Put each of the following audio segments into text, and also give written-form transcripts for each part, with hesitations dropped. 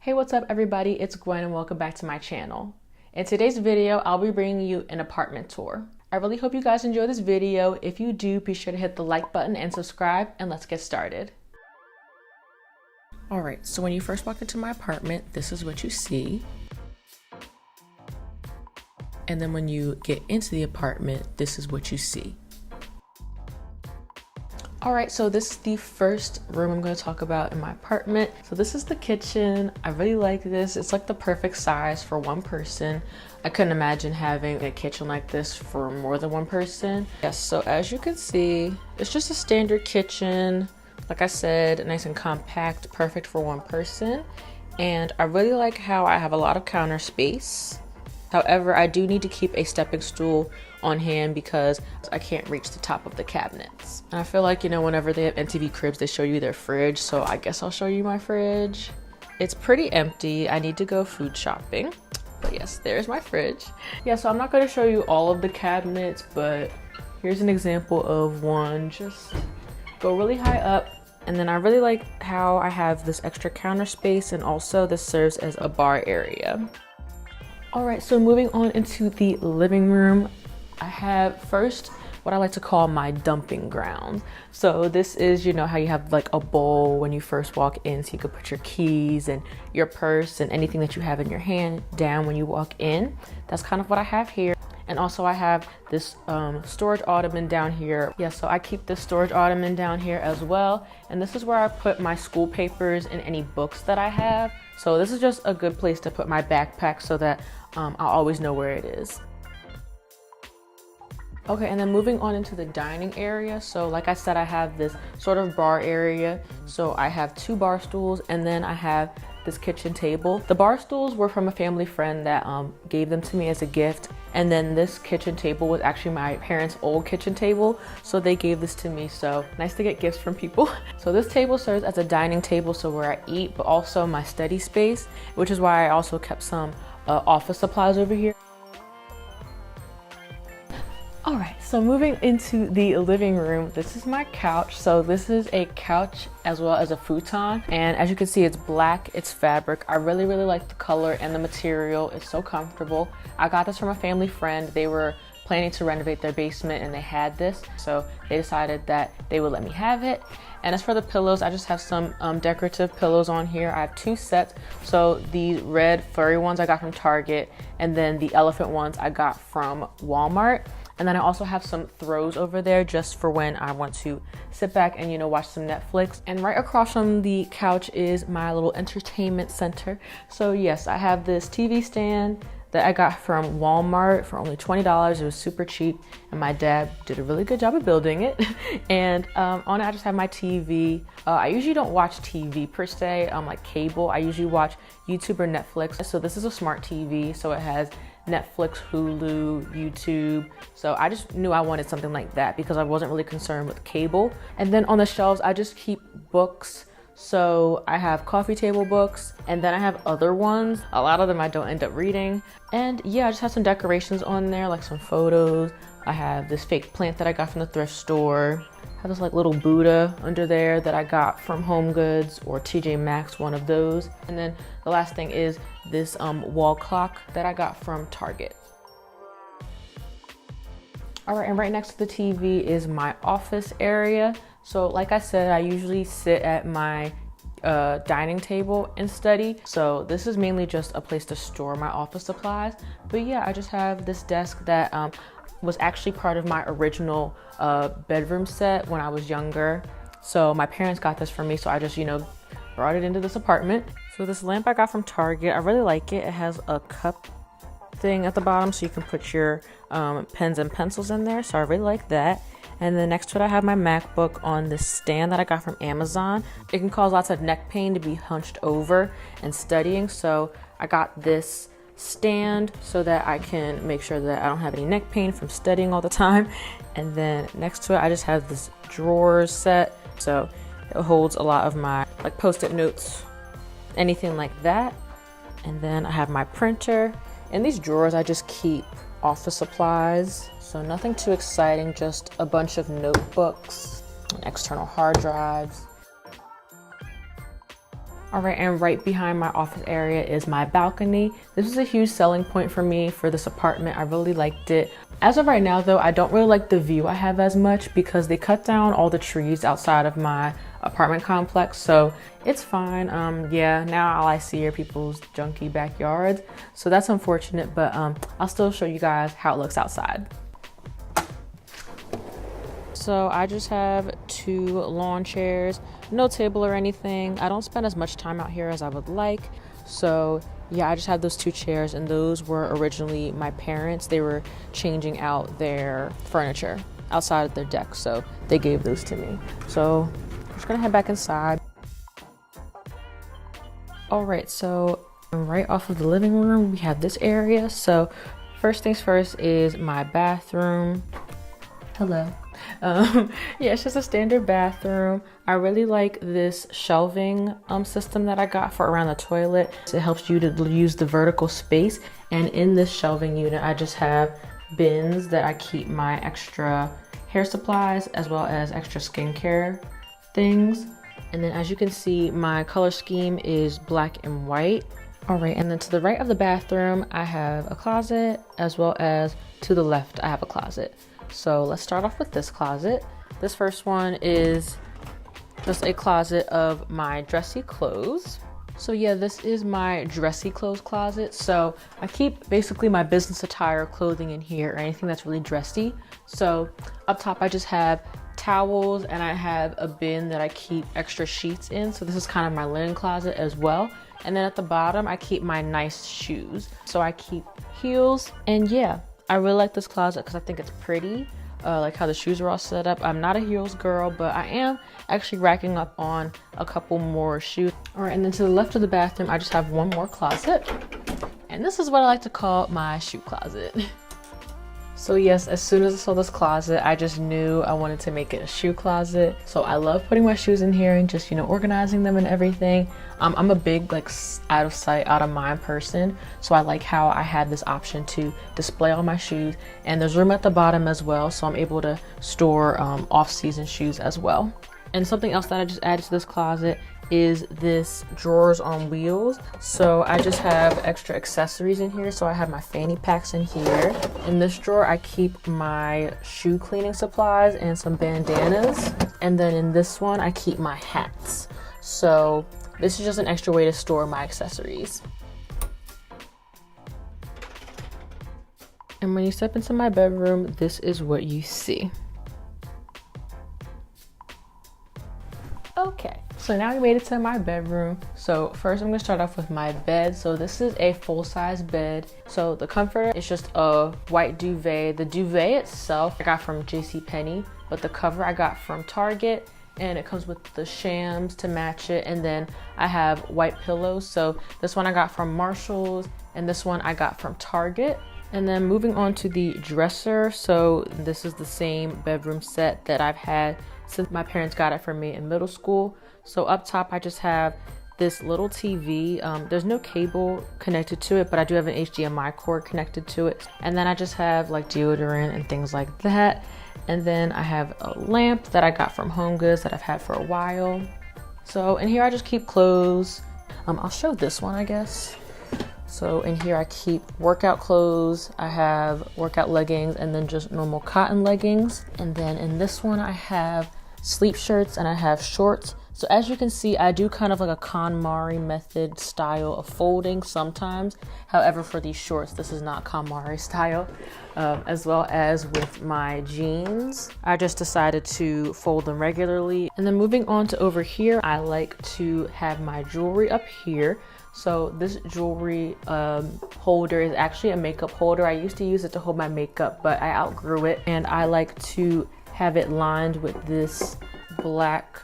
Hey, what's up everybody? It's Gwen and welcome back to my channel. In today's video, I'll be bringing you an apartment tour. I really hope you guys enjoy this video. If you do, be sure to hit the like button and subscribe, and let's get started. Alright, so when you first walk into my apartment, this is what you see. And then when you get into the apartment, this is what you see. Alright, so this is the first room I'm going to talk about in my apartment. So this is the kitchen. I really like this. It's like the perfect size for one person. I couldn't imagine having a kitchen like this for more than one person. Yes, so as you can see, it's just a standard kitchen. Like I said, nice and compact, perfect for one person. And I really like how I have a lot of counter space. However, I do need to keep a stepping stool on hand because I can't reach the top of the cabinets. And I feel like, you know, whenever they have NTV Cribs, they show you their fridge. So I guess I'll show you my fridge. It's pretty empty. I need to go food shopping. But yes, there's my fridge. Yeah, so I'm not going to show you all of the cabinets, but here's an example of one. Just go really high up. And then I really like how I have this extra counter space, and also this serves as a bar area. Alright, so moving on into the living room, I have first what I like to call my dumping ground. So this is, you know, how you have like a bowl when you first walk in so you could put your keys and your purse and anything that you have in your hand down when you walk in. That's kind of what I have here. And also I have this storage ottoman down here. Yeah, so I keep this storage ottoman down here as well. And this is where I put my school papers and any books that I have. So this is just a good place to put my backpack so that I'll always know where it is. Okay, and then moving on into the dining area. So like I said, I have this sort of bar area. So I have two bar stools, and then I have this kitchen table. The bar stools were from a family friend that gave them to me as a gift. And then this kitchen table was actually my parents' old kitchen table. So they gave this to me. So nice to get gifts from people. So this table serves as a dining table, so where I eat, but also my study space, which is why I also kept some office supplies over here. All right, so moving into the living room, this is my couch. So this is a couch as well as a futon. And as you can see, it's black, it's fabric. I really like the color and the material. It's so comfortable. I got this from a family friend. They were planning to renovate their basement and they had this. So they decided that they would let me have it. And as for the pillows, I just have some decorative pillows on here. I have two sets. So the red furry ones I got from Target, and then the elephant ones I got from Walmart. And then I also have some throws over there just for when I want to sit back and, you know, watch some Netflix. And right across from the couch is my little entertainment center. So yes, I have this TV stand that I got from Walmart for only $20. It was super cheap, and my dad did a really good job of building it. And on it, I just have my TV. I usually don't watch TV per se, like cable. I usually watch YouTube or Netflix. So this is a smart TV, so it has Netflix, Hulu, YouTube. So I just knew I wanted something like that because I wasn't really concerned with cable. And then on the shelves, I just keep books. So I have coffee table books, and then I have other ones. A lot of them I don't end up reading. And yeah, I just have some decorations on there, like some photos. I have this fake plant that I got from the thrift store. I have this like little Buddha under there that I got from Home Goods or TJ Maxx, one of those. And then the last thing is this wall clock that I got from Target. All right, and right next to the TV is my office area. So like I said, I usually sit at my dining table and study. So this is mainly just a place to store my office supplies. But yeah, I just have this desk that was actually part of my original bedroom set when I was younger. So my parents got this for me, so I just, you know, brought it into this apartment. So this lamp I got from Target, I really like it. It has a cup thing at the bottom so you can put your pens and pencils in there. So I really like that. And then next to it, I have my MacBook on this stand that I got from Amazon. It can cause lots of neck pain to be hunched over and studying. So I got this stand so that I can make sure that I don't have any neck pain from studying all the time. And then next to it, I just have this drawers set. So it holds a lot of my like post-it notes, anything like that. And then I have my printer. In these drawers, I just keep office supplies. So nothing too exciting, just a bunch of notebooks and external hard drives. All right, and right behind my office area is my balcony. This is a huge selling point for me for this apartment. I really liked it. As of right now though, I don't really like the view I have as much because they cut down all the trees outside of my apartment complex, so it's fine. Yeah, now all I see are people's junky backyards, so that's unfortunate, but I'll still show you guys how it looks outside. So I just have 2 lawn chairs, no table or anything. I don't spend as much time out here as I would like. So yeah, I just have those 2 chairs, and those were originally my parents. They were changing out their furniture outside of their deck, so they gave those to me. So I'm just gonna head back inside. All right, so right off of the living room, we have this area. So first things first is my bathroom. Hello. Yeah, it's just a standard bathroom. I really like this shelving system that I got for around the toilet. It helps you to use the vertical space, and in this shelving unit I just have bins that I keep my extra hair supplies as well as extra skincare things. And then as you can see, my color scheme is black and white. All right, and then to the right of the bathroom I have a closet, as well as to the left I have a closet. So let's start off with this closet. This first one is just a closet of my dressy clothes. So yeah, this is my dressy clothes closet. So I keep basically my business attire clothing in here, or anything that's really dressy. So up top I just have towels, and I have a bin that I keep extra sheets in. So this is kind of my linen closet as well. And then at the bottom I keep my nice shoes. So I keep heels, and yeah, I really like this closet because I think it's pretty, like how the shoes are all set up. I'm not a heels girl, but I am actually racking up on a couple more shoes. All right, and then to the left of the bathroom, I just have one more closet. And this is what I like to call my shoe closet. So yes, as soon as I saw this closet, I just knew I wanted to make it a shoe closet. So I love putting my shoes in here and just, you know, organizing them and everything. I'm a big like out of sight, out of mind person. So I like how I had this option to display all my shoes, and there's room at the bottom as well. So I'm able to store off-season shoes as well. And something else that I just added to this closet is this drawers on wheels. So I just have extra accessories in here. So I have my fanny packs in here. In this drawer I keep my shoe cleaning supplies and some bandanas. And then in this one I keep my hats. So this is just an extra way to store my accessories. And when you step into my bedroom, this is what you see. Okay, so now we made it to my bedroom. So first I'm gonna start off with my bed. So this is a full-size bed. So the comforter is just a white duvet. The duvet itself I got from JCPenney, but the cover I got from Target, and it comes with the shams to match it. And then I have white pillows. So this one I got from Marshall's, and this one I got from Target. And then moving on to the dresser. So this is the same bedroom set that I've had since my parents got it for me in middle school. So up top I just have this little TV. There's no cable connected to it, but I do have an HDMI cord connected to it. And then I just have like deodorant and things like that. And then I have a lamp that I got from HomeGoods that I've had for a while. So in here I just keep clothes. I'll show this one, I guess. So in here I keep workout clothes. I have workout leggings and then just normal cotton leggings. And then in this one I have sleep shirts and I have shorts. So as you can see, I do kind of like a KonMari method style of folding sometimes. However, for these shorts, this is not KonMari style. As well as with my jeans, I just decided to fold them regularly. And then moving on to over here, I like to have my jewelry up here. So this jewelry holder is actually a makeup holder. I used to use it to hold my makeup, but I outgrew it. And I like to have it lined with this black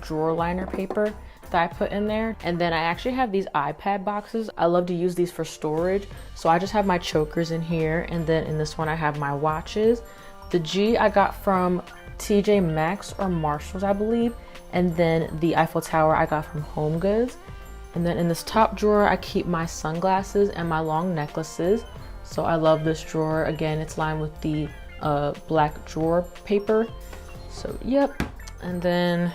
drawer liner paper that I put in there. And then I actually have these iPad boxes. I love to use these for storage. So I just have my chokers in here. And then in this one, I have my watches. The G I got from TJ Maxx or Marshalls, I believe. And then the Eiffel Tower I got from HomeGoods. And then in this top drawer, I keep my sunglasses and my long necklaces. So I love this drawer. Again, it's lined with the black drawer paper. So yep. And then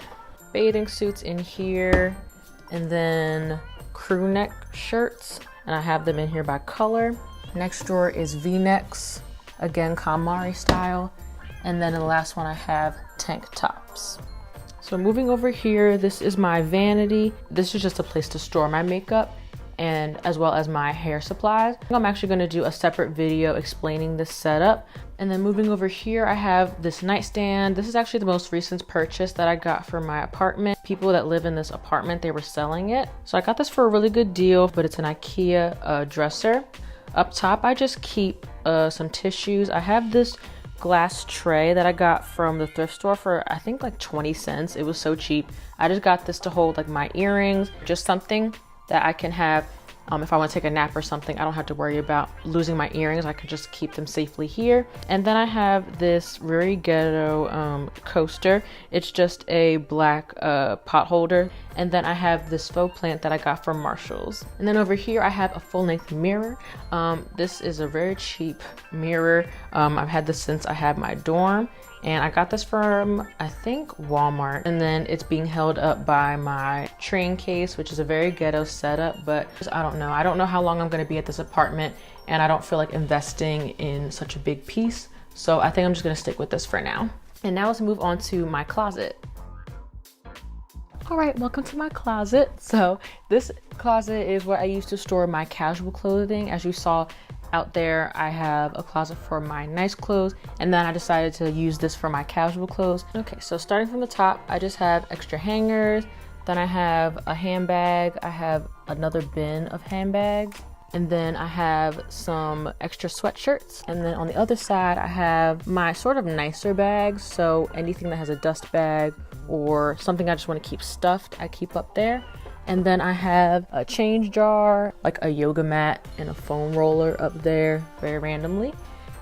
bathing suits in here. and then crew neck shirts, and I have them in here by color. Next drawer is V-necks, again KonMari style, and then in the last one I have tank tops. So moving over here, this is my vanity. This is just a place to store my makeup and as well as my hair supplies. I'm actually gonna do a separate video explaining this setup. And then moving over here, I have this nightstand. This is actually the most recent purchase that I got for my apartment. People that live in this apartment, they were selling it. So I got this for a really good deal, but it's an IKEA dresser. Up top, I just keep some tissues. I have this glass tray that I got from the thrift store for I think like 20 cents. It was so cheap. I just got this to hold like my earrings, just something that I can have if I want to take a nap or something. I don't have to worry about losing my earrings. I can just keep them safely here. And then I have this very ghetto coaster. It's just a black pot holder. And then I have this faux plant that I got from Marshall's. And then over here I have a full-length mirror. This is a very cheap mirror. I've had this since I had my dorm. And I got this from, I think, Walmart. And then it's being held up by my train case, which is a very ghetto setup, but I don't know. I don't know how long I'm gonna be at this apartment, and I don't feel like investing in such a big piece. So I think I'm just gonna stick with this for now. And now let's move on to my closet. All right, welcome to my closet. So this closet is where I used to store my casual clothing. As you saw, out there I have a closet for my nice clothes, and then I decided to use this for my casual clothes. Okay, so starting from the top, I just have extra hangers, then I have a handbag, I have another bin of handbags, and then I have some extra sweatshirts, and then on the other side I have my sort of nicer bags, so anything that has a dust bag or something I just want to keep stuffed, I keep up there. And then I have a change jar, like a yoga mat and a foam roller up there very randomly.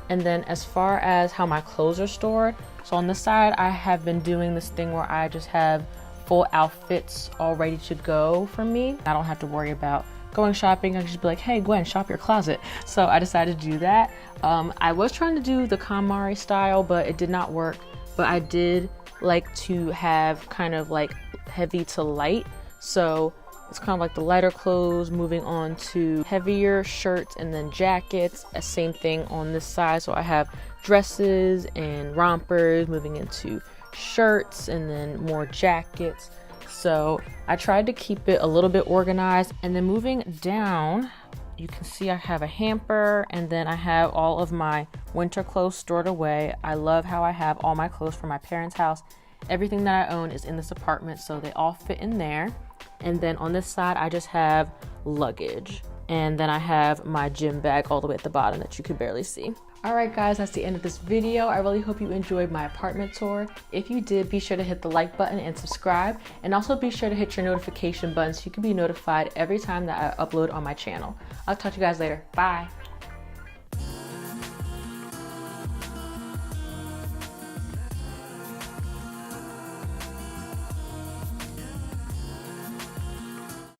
And then as far as how my clothes are stored, so on this side, I have been doing this thing where I just have full outfits all ready to go for me. I don't have to worry about going shopping. I can just be like, hey Gwen, shop your closet. So I decided to do that. I was trying to do the KonMari style, but it did not work. But I did like to have kind of like heavy to light. So it's kind of like the lighter clothes, moving on to heavier shirts and then jackets. Same thing on this side. So I have dresses and rompers, moving into shirts and then more jackets. So I tried to keep it a little bit organized. And then moving down, you can see I have a hamper, and then I have all of my winter clothes stored away. I love how I have all my clothes from my parents' house. Everything that I own is in this apartment, so they all fit in there. And then on this side, I just have luggage. And then I have my gym bag all the way at the bottom that you could barely see. All right, guys, that's the end of this video. I really hope you enjoyed my apartment tour. If you did, be sure to hit the like button and subscribe. And also be sure to hit your notification button so you can be notified every time that I upload on my channel. I'll talk to you guys later. Bye.